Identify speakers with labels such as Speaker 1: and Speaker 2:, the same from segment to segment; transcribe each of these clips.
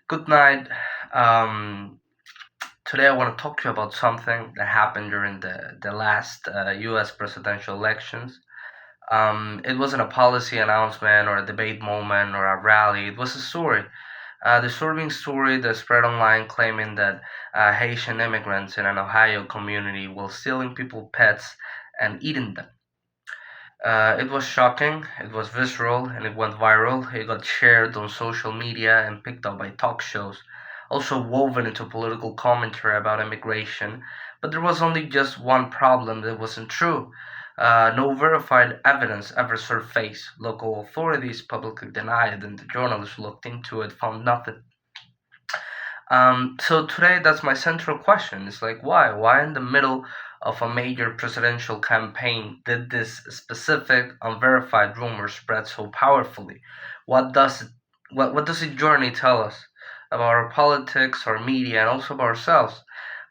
Speaker 1: Good night. Um, Today I want to talk to you about something that happened during the last US presidential elections. It wasn't a policy announcement or a debate moment or a rally, it was a story. A disturbing story that spread online claiming that Haitian immigrants in an Ohio community were stealing people's pets and eating them. It was shocking, it was visceral, and it went viral. It got shared on social media and picked up by talk shows, also woven into political commentary about immigration. But there was only just one problem that wasn't true. No verified evidence ever surfaced. Local authorities publicly denied, and the journalists looked into it, found nothing. So today, that's my central question. It's like, why? Why in the middle of a major presidential campaign did this specific, unverified rumor spread so powerfully? What does it, what does the journey tell us about our politics, our media, and also about ourselves?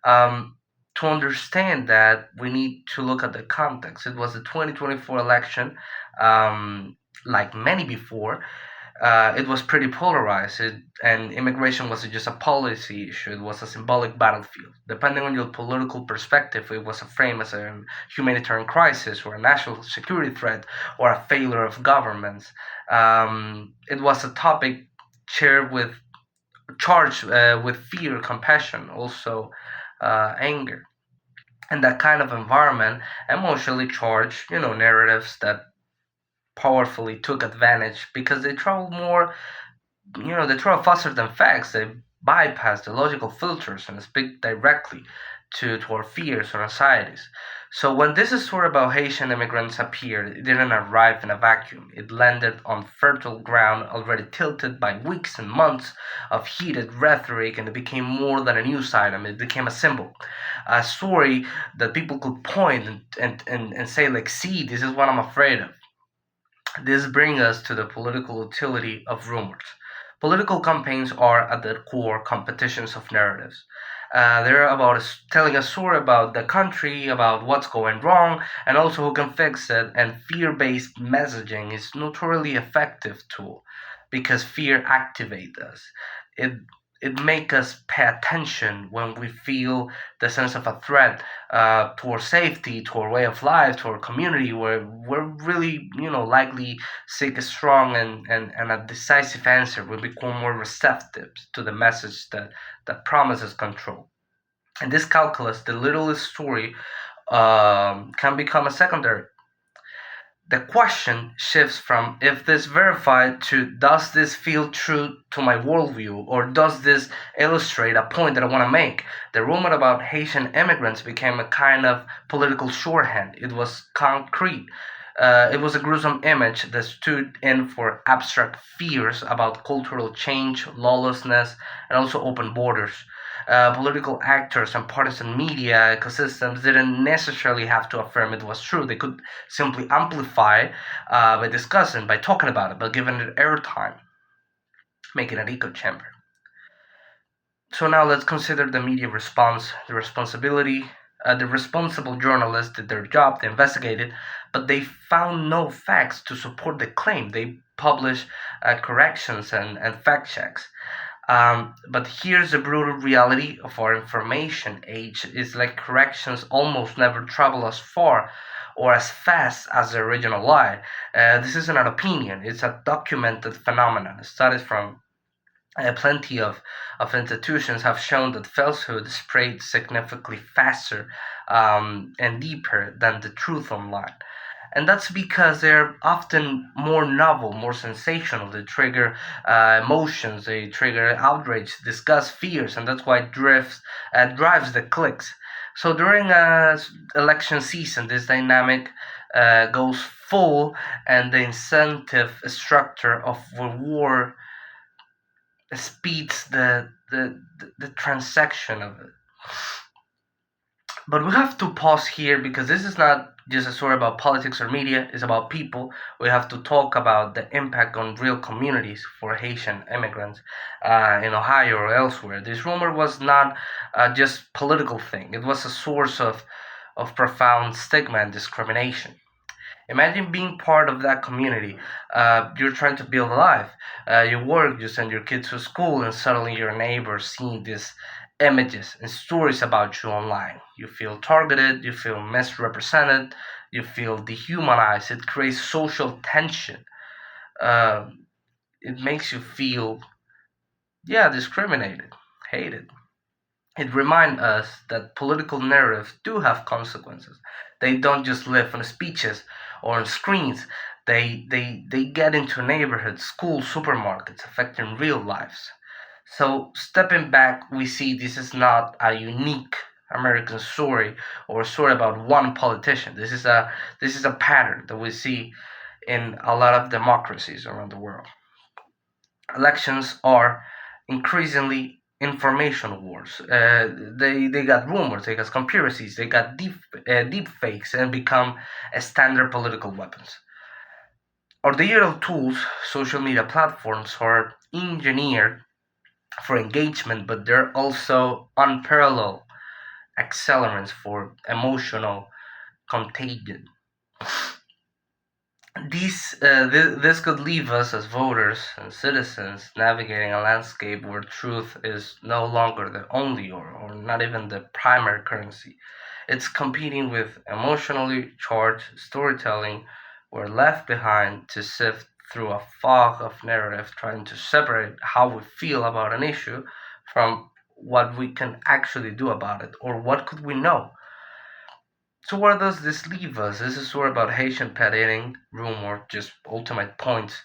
Speaker 1: Um, to understand that, we need to look at the context. It was the 2024 election, like many before, it was pretty polarized, and immigration wasn't just a policy issue, it was a symbolic battlefield. Depending on your political perspective, it was framed as a humanitarian crisis or a national security threat or a failure of governments. It was a topic shared with charged with fear, compassion, also anger. And that kind of environment emotionally charged, narratives that powerfully took advantage because they traveled more, they travel faster than facts. They bypass the logical filters and speak directly to our fears or anxieties. So when this story about Haitian immigrants appeared, it didn't arrive in a vacuum. It landed on fertile ground already tilted by weeks and months of heated rhetoric, and it became more than a news item. It became a symbol, a story that people could point and say, like, see, this is what I'm afraid of. This brings us to the political utility of rumors. Political campaigns are at their core competitions of narratives. They're about telling a story about the country, about what's going wrong, and also who can fix it. And fear-based messaging is notoriously effective tool because fear activates us. It it makes us pay attention when we feel the sense of a threat to our safety, to our way of life, to our community, where we're really, likely seek a strong and a decisive answer. We become more receptive to the message that promises control. And this calculus, the littlest story, can become a secondary. The question shifts from if this verified to does this feel true to my worldview, or does this illustrate a point that I want to make? The rumor about Haitian immigrants became a kind of political shorthand. It was concrete. It was a gruesome image that stood in for abstract fears about cultural change, lawlessness, and also open borders. Political actors and partisan media ecosystems didn't necessarily have to affirm it was true. They could simply amplify by discussing, by talking about it, by giving it airtime, making an echo chamber. So now let's consider the media response, the responsibility. The responsible journalists did their job, they investigated, but they found no facts to support the claim. They published corrections and fact checks. But here's the brutal reality of our information age is like corrections almost never travel as far or as fast as the original lie. This isn't an opinion, it's a documented phenomenon. Studies from plenty of institutions have shown that falsehood spread significantly faster and deeper than the truth online. And that's because they're often more novel, more sensational. They trigger emotions, they trigger outrage, disgust, fears, and that's why it drives the clicks. So during election season, this dynamic goes full, and the incentive structure of reward speeds the transaction of it. But we have to pause here because this is not just a story about politics or media, it's about people. We have to talk about the impact on real communities for Haitian immigrants in Ohio or elsewhere. This rumor was not just political thing, it was a source of profound stigma and discrimination. Imagine being part of that community. You're trying to build a life. You work, you send your kids to school, and suddenly your neighbors seeing these images and stories about you online. You feel targeted, you feel misrepresented, you feel dehumanized. It creates social tension. Uh, it makes you feel, yeah, discriminated, hated. It reminds us that political narratives do have consequences. They don't just live on speeches or on screens. They get into neighborhoods, schools, supermarkets, affecting real lives. So stepping back, we see this is not a unique American story or a story about one politician. This is a pattern that we see in a lot of democracies around the world. Elections are increasingly information wars. They got rumors, they got conspiracies, they got deep fakes, and become a standard political weapons. Our digital tools, social media platforms, are engineered for engagement, but they're also unparalleled accelerants for emotional contagion. This could leave us as voters and citizens navigating a landscape where truth is no longer the only or not even the primary currency. It's competing with emotionally charged storytelling. We're left behind to sift through a fog of narrative trying to separate how we feel about an issue from what we can actually do about it or what could we know. So where does this leave us? This is sort about Haitian pet eating, rumor, just ultimate points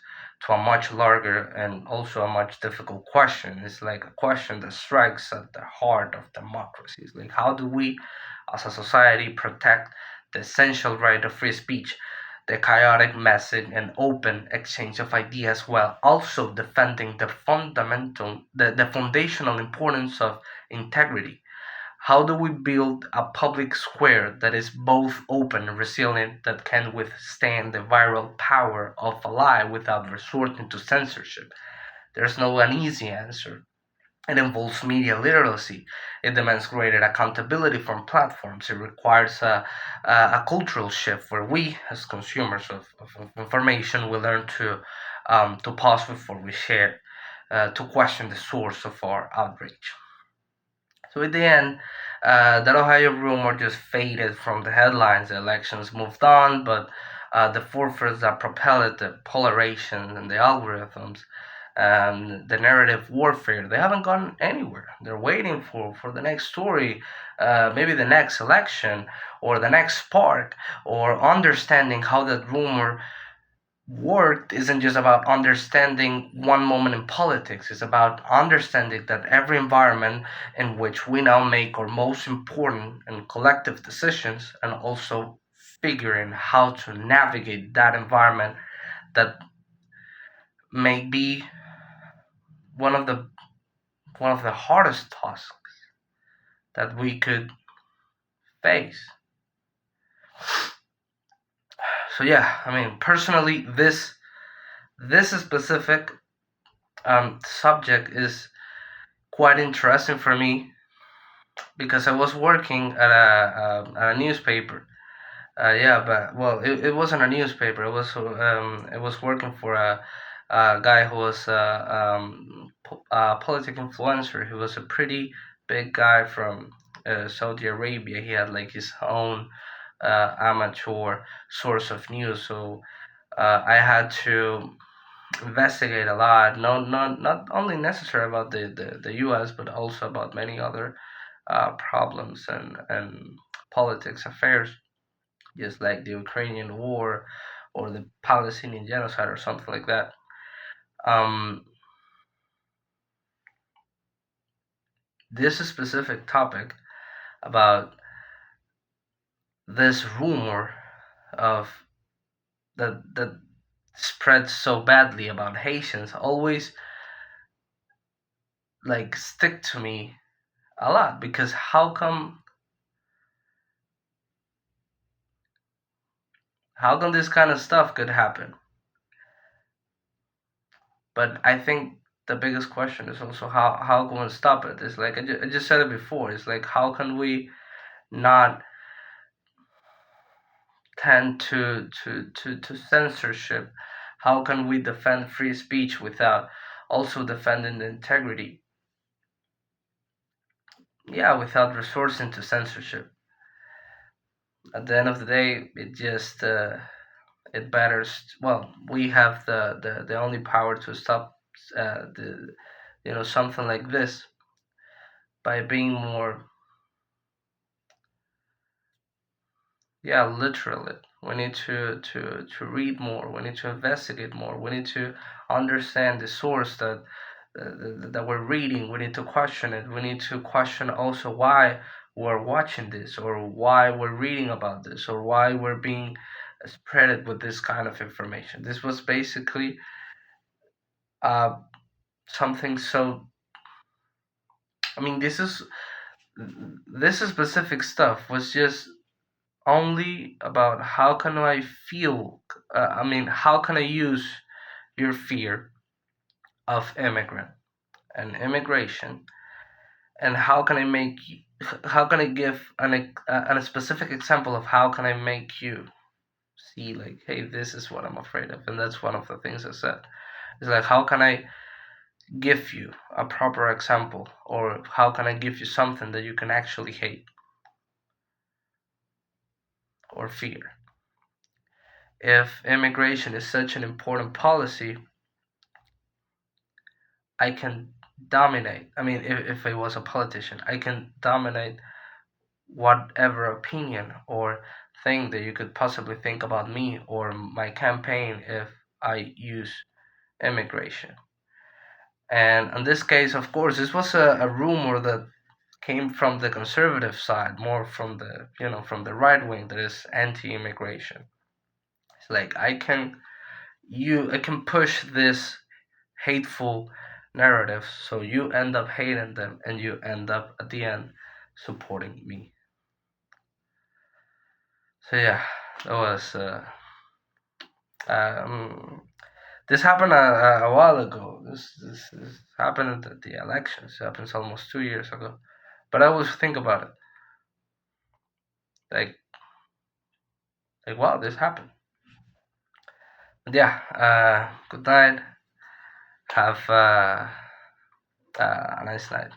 Speaker 1: to a much larger and also a much difficult question. It's like a question that strikes at the heart of democracy. It's like how do we as a society protect the essential right of free speech, the chaotic message and open exchange of ideas while also defending the foundational importance of integrity. How do we build a public square that is both open and resilient, that can withstand the viral power of a lie without resorting to censorship? There's no an easy answer. It involves media literacy. It demands greater accountability from platforms. It requires a cultural shift where we, as consumers of information, will learn to pause before we share, to question the source of our outrage. So in the end, that Ohio rumor just faded from the headlines. The elections moved on, but the forces that propelled the polarization and the algorithms and the narrative warfare, they haven't gone anywhere. They're waiting for the next story, maybe the next election or the next spark, or understanding how that rumor work isn't just about understanding one moment in politics. It's about understanding that every environment in which we now make our most important and collective decisions, and also figuring how to navigate that environment that may be one of the one of the hardest tasks that we could face. So yeah, I mean, personally, this specific subject is quite interesting for me because I was working at a newspaper. Yeah, but well, it wasn't a newspaper. It was working for a guy who was a political influencer. He was a pretty big guy from Saudi Arabia. He had like his own amateur source of news. So I had to investigate a lot. Not only necessary about the U.S. but also about many other problems and politics affairs, just like the Ukrainian war or the Palestinian genocide or something like that. Um, this specific topic about this rumor of that spreads so badly about Haitians always like stick to me a lot because how come this kind of stuff could happen? But I think the biggest question is also how can we stop it? It's like I just said it before. It's like how can we not tend to censorship? How can we defend free speech without also defending the integrity? Yeah, without resorting to censorship. At the end of the day, it just it matters. Well, we have the only power to stop the something like this by being more, yeah, literally. We need to read more. We need to investigate more. We need to understand the source that we're reading. We need to question it. We need to question also why we're watching this, or why we're reading about this, or why we're being spreaded with this kind of information. This was basically uh, something so. I mean, this specific stuff was just only about how can I feel. I mean, how can I use your fear of immigrant and immigration, and how can I give a specific example of how can I make you see, like, hey, this is what I'm afraid of, and that's one of the things I said. It's like, how can I give you a proper example, or how can I give you something that you can actually hate or fear? If immigration is such an important policy, I can dominate. I mean, if I was a politician, I can dominate whatever opinion or thing that you could possibly think about me or my campaign if I use immigration. And in this case, of course, this was a rumor that came from the conservative side, more from the from the right wing that is anti-immigration. It's like I can push this hateful narrative, so you end up hating them, and you end up at the end supporting me. So yeah, that was um, this happened a while ago. This happened at the elections. It happens almost 2 years ago. But I always think about it, like wow, this happened. But yeah, good night. Have a nice night.